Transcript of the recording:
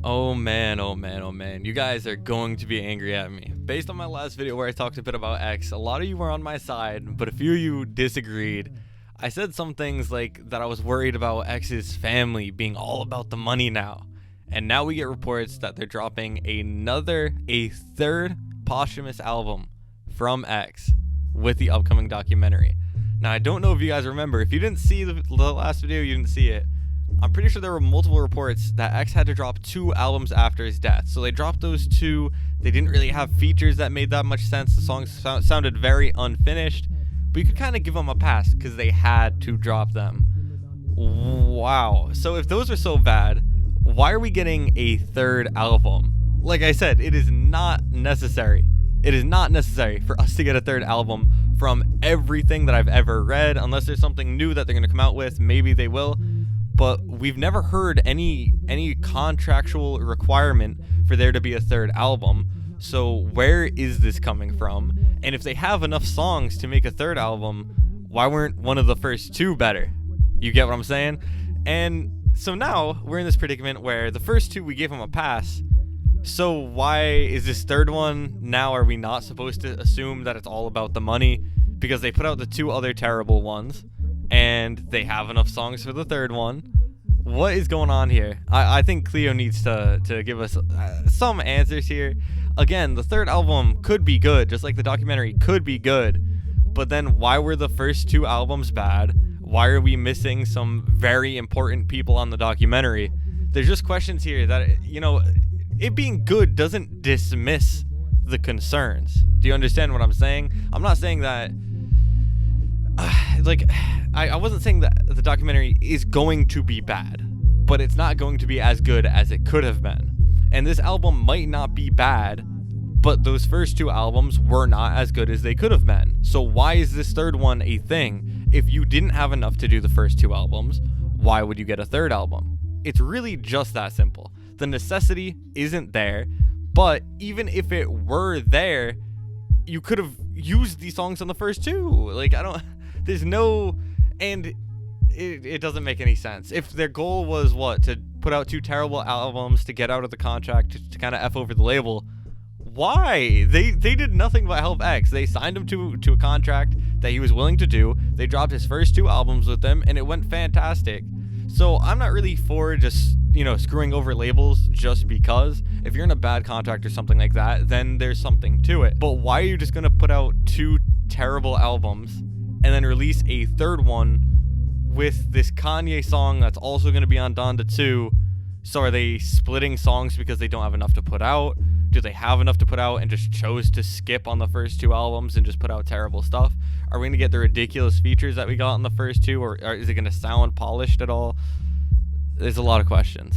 Oh man, oh man, oh man. You guys are going to be angry at me. Based on my last video where I talked a bit about X, a lot of you were on my side, but a few of you disagreed. I said some things like that I was worried about X's family being all about the money now. And now we get reports that they're dropping a third posthumous album from X with the upcoming documentary. Now, I don't know if you guys remember. If you didn't see the last video, you didn't see it. I'm pretty sure there were multiple reports that X had to drop 2 albums after his death. So they dropped those 2. They didn't really have features that made that much sense. The songs sounded very unfinished. But you could kind of give them a pass because they had to drop them. Wow. So if those are so bad, why are we getting a third album? Like I said, it is not necessary. It is not necessary for us to get a third album from everything that I've ever read. Unless there's something new that they're going to come out with. Maybe they will. But we've never heard any contractual requirement for there to be a third album. So where is this coming from? And if they have enough songs to make a third album, why weren't one of the first 2 better? You get what I'm saying? And so now we're in this predicament where the first 2 we gave them a pass. So why is this third one? Now are we not supposed to assume that it's all about the money? Because they put out the 2 other terrible ones. And they have enough songs for the third one. What is going on here? I think Cleo needs to give us some answers here. Again, the third album could be good, just like the documentary could be good. But then why were the first 2 albums bad? Why are we missing some very important people on the documentary? There's just questions here that, you know, it being good doesn't dismiss the concerns. Do you understand what I'm saying? I'm not saying that... I wasn't saying that the documentary is going to be bad, but it's not going to be as good as it could have been. And this album might not be bad, but those first 2 albums were not as good as they could have been. So why is this third one a thing? If you didn't have enough to do the first 2 albums, why would you get a third album? It's really just that simple. The necessity isn't there, but even if it were there, you could have used these songs on the first 2. There's no... And it doesn't make any sense. If their goal was, to put out 2 terrible albums to get out of the contract, to kind of F over the label, why? They did nothing but help X. They signed him to a contract that he was willing to do. They dropped his first 2 albums with them, and it went fantastic. So I'm not really for just, screwing over labels just because. If you're in a bad contract or something like that, then there's something to it. But why are you just going to put out 2 terrible albums and then release a third one with this Kanye song that's also going to be on Donda 2? So are they splitting songs because they don't have enough to put out? Do they have enough to put out and just chose to skip on the first 2 albums and just put out terrible stuff? Are we going to get the ridiculous features that we got on the first 2, or is it going to sound polished at all? There's a lot of questions.